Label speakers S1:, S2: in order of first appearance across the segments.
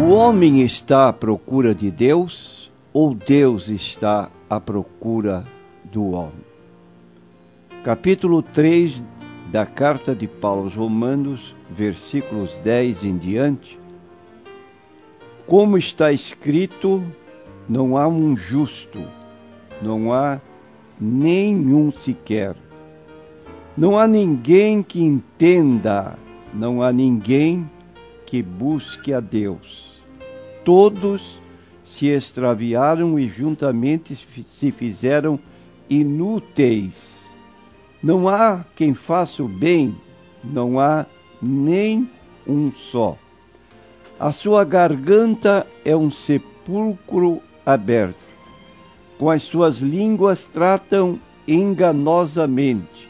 S1: O homem está à procura de Deus ou Deus está à procura do homem? Capítulo 3 da carta de Paulo aos Romanos, versículos 10 em diante. Como está escrito, não há um justo, não há nenhum sequer. Não há ninguém que entenda, não há ninguém que busque a Deus. Todos se extraviaram e juntamente se fizeram inúteis. Não há quem faça o bem, não há nem um só. A sua garganta é um sepulcro aberto. Com as suas línguas tratam enganosamente.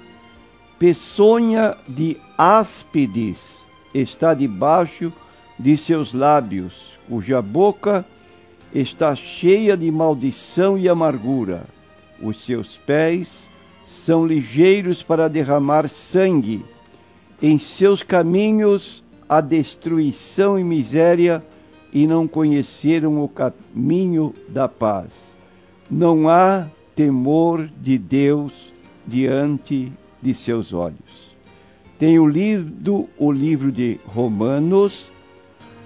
S1: Peçonha de áspides está debaixo de seus lábios, cuja boca está cheia de maldição e amargura. Os seus pés são ligeiros para derramar sangue. Em seus caminhos há destruição e miséria, e não conheceram o caminho da paz. Não há temor de Deus diante de seus olhos. Tenho lido o livro de Romanos,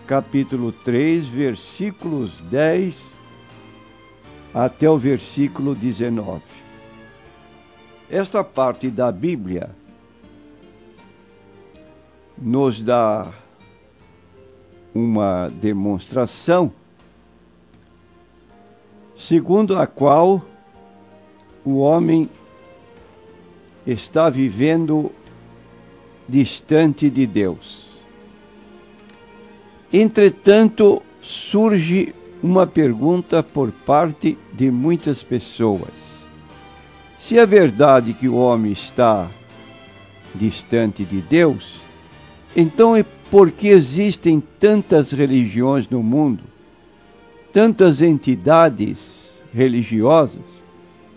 S1: capítulo 3, versículos 10 até o versículo 19. Esta parte da Bíblia nos dá uma demonstração segundo a qual o homem está vivendo distante de Deus. Entretanto, surge uma pergunta por parte de muitas pessoas. Se é verdade que o homem está distante de Deus, então é porque existem tantas religiões no mundo, tantas entidades religiosas?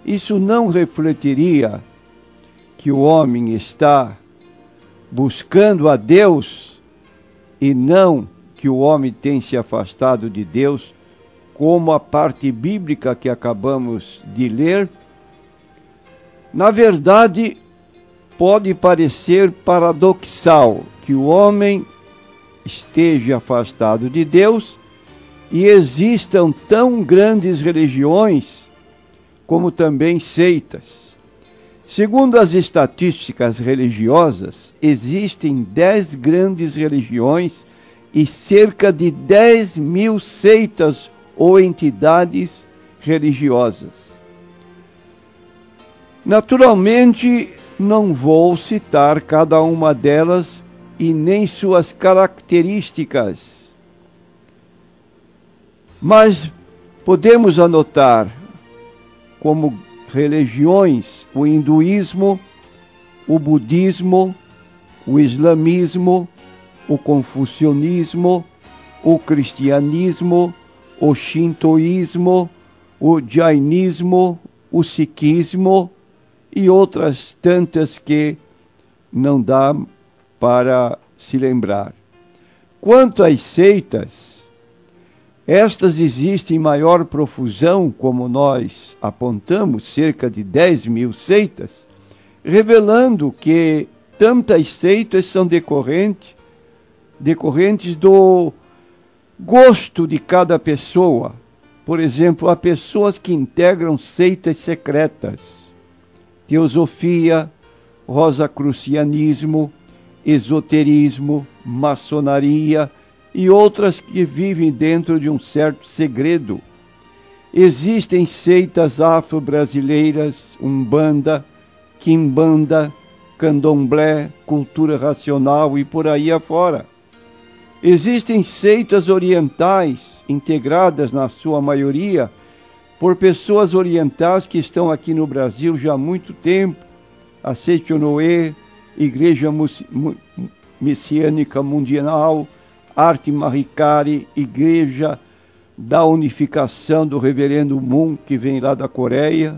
S1: Isso não refletiria que o homem está buscando a Deus e não que o homem tem se afastado de Deus, como a parte bíblica que acabamos de ler? Na verdade, pode parecer paradoxal que o homem esteja afastado de Deus e existam tão grandes religiões como também seitas. Segundo as estatísticas religiosas, existem 10 grandes religiões e cerca de 10.000 seitas ou entidades religiosas. Naturalmente, não vou citar cada uma delas e nem suas características, mas podemos anotar como religiões o hinduísmo, o budismo, o islamismo, o confucionismo, o cristianismo, o shintoísmo, o jainismo, o sikhismo e outras tantas que não dá para se lembrar. Quanto às seitas, estas existem em maior profusão, como nós apontamos, cerca de 10.000 seitas, revelando que tantas seitas são decorrentes do gosto de cada pessoa. Por exemplo, há pessoas que integram seitas secretas, teosofia, rosacrucianismo, esoterismo, maçonaria e outras que vivem dentro de um certo segredo. Existem seitas afro-brasileiras, umbanda, quimbanda, candomblé, cultura racional e por aí afora. Existem seitas orientais, integradas na sua maioria por pessoas orientais que estão aqui no Brasil já há muito tempo. A Sechonoe, Igreja Messiânica Mundial, Arte Mahikari, Igreja da Unificação do Reverendo Moon, que vem lá da Coreia.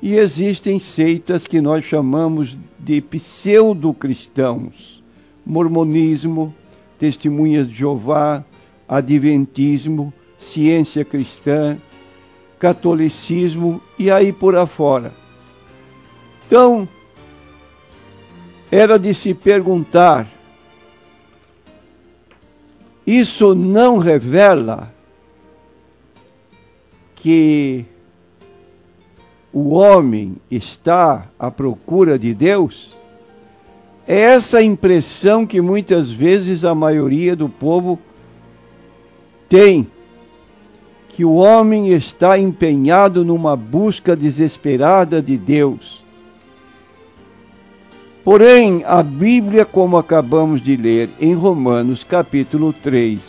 S1: E existem seitas que nós chamamos de pseudo-cristãos, mormonismo, Testemunhas de Jeová, adventismo, ciência cristã, catolicismo e aí por afora. Então, era de se perguntar, isso não revela que o homem está à procura de Deus? É essa a impressão que muitas vezes a maioria do povo tem, que o homem está empenhado numa busca desesperada de Deus. Porém, a Bíblia, como acabamos de ler em Romanos capítulo 3,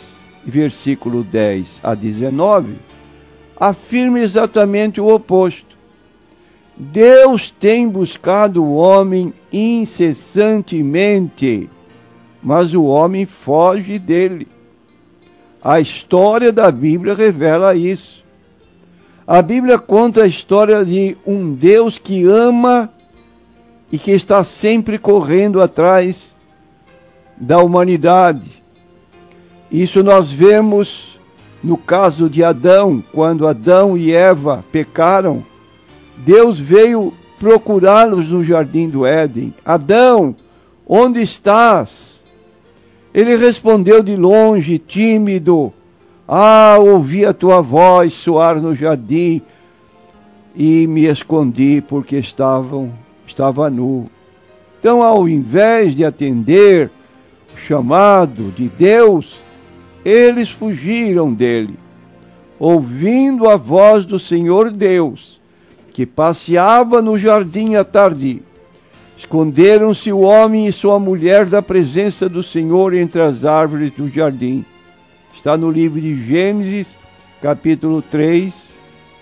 S1: versículo 10 a 19, afirma exatamente o oposto. Deus tem buscado o homem incessantemente, mas o homem foge dele. A história da Bíblia revela isso. A Bíblia conta a história de um Deus que ama e que está sempre correndo atrás da humanidade. Isso nós vemos no caso de Adão, quando Adão e Eva pecaram. Deus veio procurá-los no jardim do Éden. Adão, onde estás? Ele respondeu de longe, tímido. Ouvi a tua voz soar no jardim e me escondi porque estava nu. Então, ao invés de atender o chamado de Deus, eles fugiram dele, ouvindo a voz do Senhor Deus, que passeava no jardim à tarde. Esconderam-se o homem e sua mulher da presença do Senhor entre as árvores do jardim. Está no livro de Gênesis, capítulo 3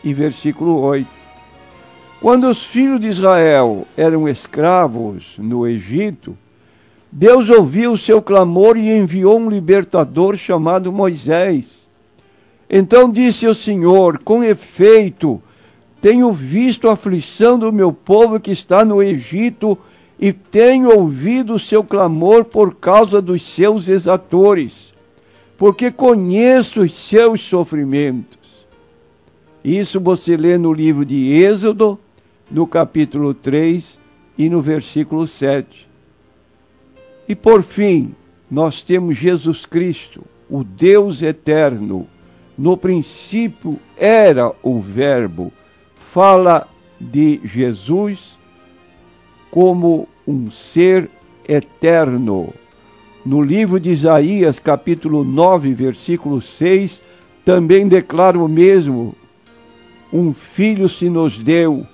S1: e versículo 8. Quando os filhos de Israel eram escravos no Egito, Deus ouviu o seu clamor e enviou um libertador chamado Moisés. Então disse o Senhor: com efeito, tenho visto a aflição do meu povo que está no Egito e tenho ouvido o seu clamor por causa dos seus exatores, porque conheço os seus sofrimentos. Isso você lê no livro de Êxodo, no capítulo 3 e no versículo 7. E por fim, nós temos Jesus Cristo, o Deus eterno. No princípio era o Verbo. Fala de Jesus como um ser eterno. No livro de Isaías, capítulo 9, versículo 6, também declara o mesmo. Um filho se nos deu.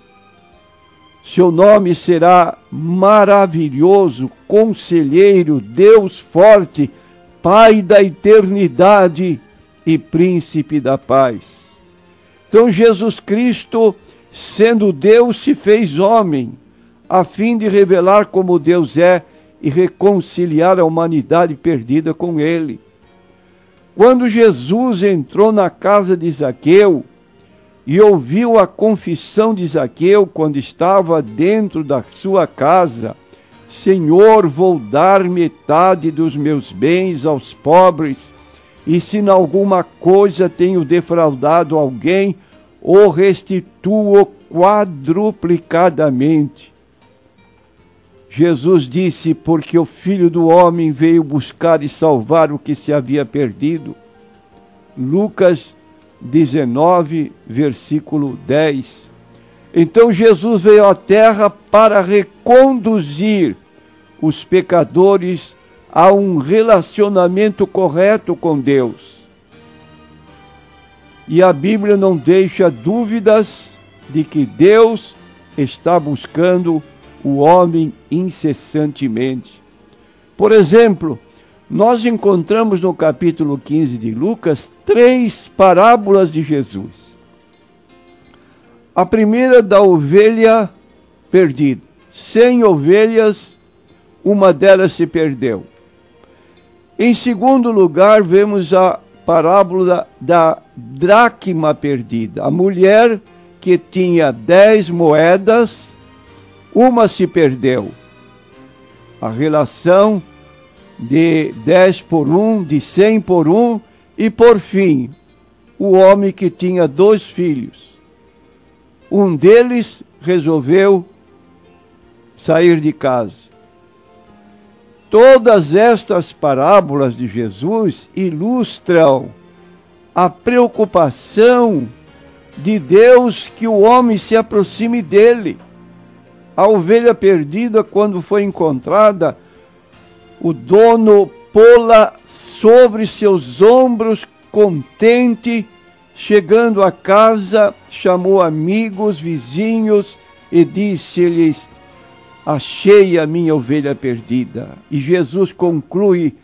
S1: Seu nome será maravilhoso, conselheiro, Deus forte, Pai da eternidade e príncipe da paz. Então Jesus Cristo, sendo Deus, se fez homem, a fim de revelar como Deus é e reconciliar a humanidade perdida com ele. Quando Jesus entrou na casa de Zaqueu e ouviu a confissão de Zaqueu quando estava dentro da sua casa: Senhor, vou dar metade dos meus bens aos pobres, e se em alguma coisa tenho defraudado alguém, o restituo quadruplicadamente. Jesus disse: porque o Filho do Homem veio buscar e salvar o que se havia perdido. Lucas 19, versículo 10. Então Jesus veio à terra para reconduzir os pecadores a um relacionamento correto com Deus. E a Bíblia não deixa dúvidas de que Deus está buscando o homem incessantemente. Por exemplo, nós encontramos no capítulo 15 de Lucas 3 parábolas de Jesus. A primeira da ovelha perdida. 100 ovelhas, uma delas se perdeu. Em segundo lugar, vemos a parábola da dracma perdida. A mulher que tinha 10 moedas, uma se perdeu. A relação de 10 por 1, de 100 por 1, E por fim, o homem que tinha 2 filhos. Um deles resolveu sair de casa. Todas estas parábolas de Jesus ilustram a preocupação de Deus que o homem se aproxime dele. A ovelha perdida, quando foi encontrada, o dono pô-la sobre seus ombros, contente. Chegando a casa, chamou amigos, vizinhos e disse-lhes: achei a minha ovelha perdida. E Jesus conclui: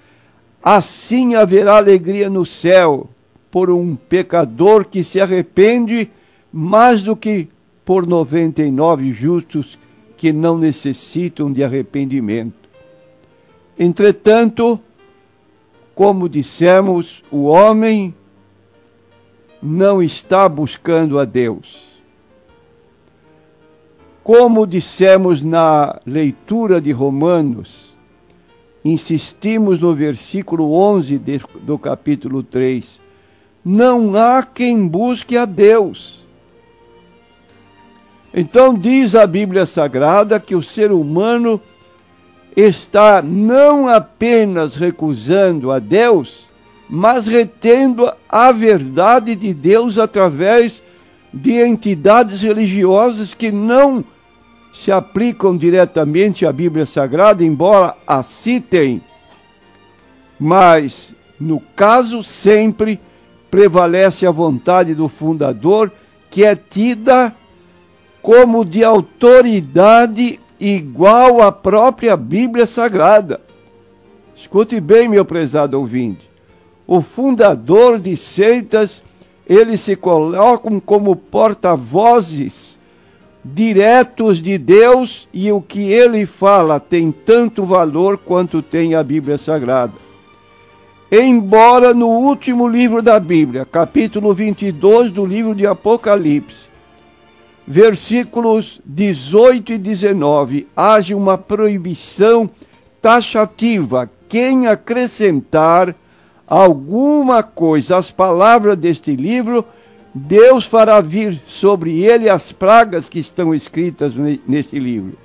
S1: assim haverá alegria no céu por um pecador que se arrepende, mais do que por 99 justos que não necessitam de arrependimento. Entretanto, como dissemos, o homem não está buscando a Deus. Como dissemos na leitura de Romanos, insistimos no versículo 11 do capítulo 3, não há quem busque a Deus. Então diz a Bíblia Sagrada que o ser humano está não apenas recusando a Deus, mas retendo a verdade de Deus através de entidades religiosas que não se aplicam diretamente à Bíblia Sagrada, embora a citem, mas, no caso, sempre prevalece a vontade do fundador, que é tida como de autoridade igual à própria Bíblia Sagrada. Escute bem, meu prezado ouvinte. O fundador de seitas, eles se colocam como porta-vozes diretos de Deus, e o que ele fala tem tanto valor quanto tem a Bíblia Sagrada. Embora no último livro da Bíblia, capítulo 22 do livro de Apocalipse, versículos 18 e 19, haja uma proibição taxativa: quem acrescentar alguma coisa às palavras deste livro, Deus fará vir sobre ele as pragas que estão escritas neste livro.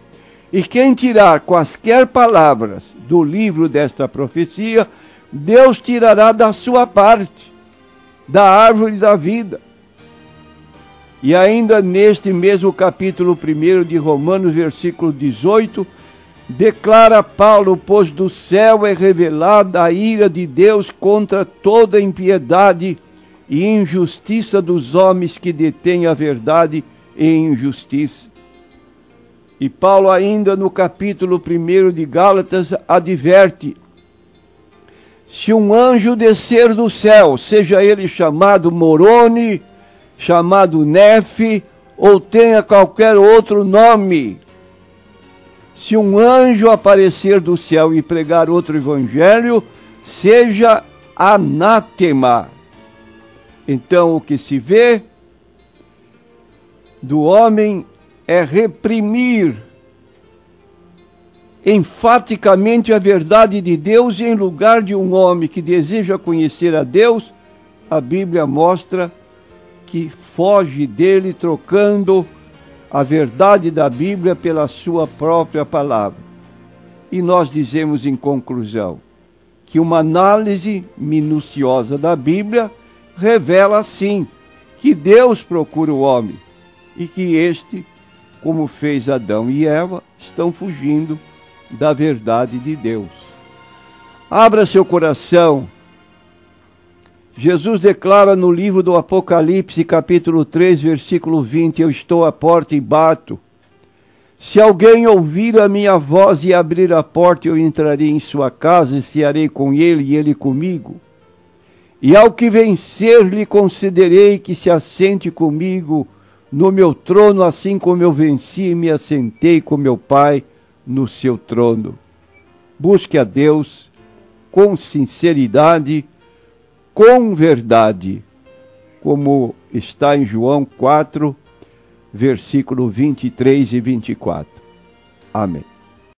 S1: E quem tirar quaisquer palavras do livro desta profecia, Deus tirará da sua parte, da árvore da vida. E ainda neste mesmo capítulo 1 de Romanos, versículo 18, declara Paulo: pois do céu é revelada a ira de Deus contra toda impiedade e injustiça dos homens que detêm a verdade em injustiça. E Paulo ainda no capítulo 1 de Gálatas adverte: se um anjo descer do céu, seja ele chamado Moroni, chamado Nefe, ou tenha qualquer outro nome, se um anjo aparecer do céu e pregar outro evangelho, seja anátema. Então o que se vê do homem é reprimir enfaticamente a verdade de Deus, e em lugar de um homem que deseja conhecer a Deus, a Bíblia mostra que foge dele, trocando a verdade da Bíblia pela sua própria palavra. E nós dizemos em conclusão que uma análise minuciosa da Bíblia revela sim que Deus procura o homem e que este, como fez Adão e Eva, estão fugindo da verdade de Deus. Abra seu coração. Jesus declara no livro do Apocalipse, capítulo 3, versículo 20, eu estou à porta e bato. Se alguém ouvir a minha voz e abrir a porta, eu entrarei em sua casa e cearei com ele e ele comigo. E ao que vencer, lhe concederei que se assente comigo no meu trono, assim como eu venci e me assentei com meu Pai no seu trono. Busque a Deus com sinceridade, com verdade, como está em João 4, versículo 23 e 24. Amém.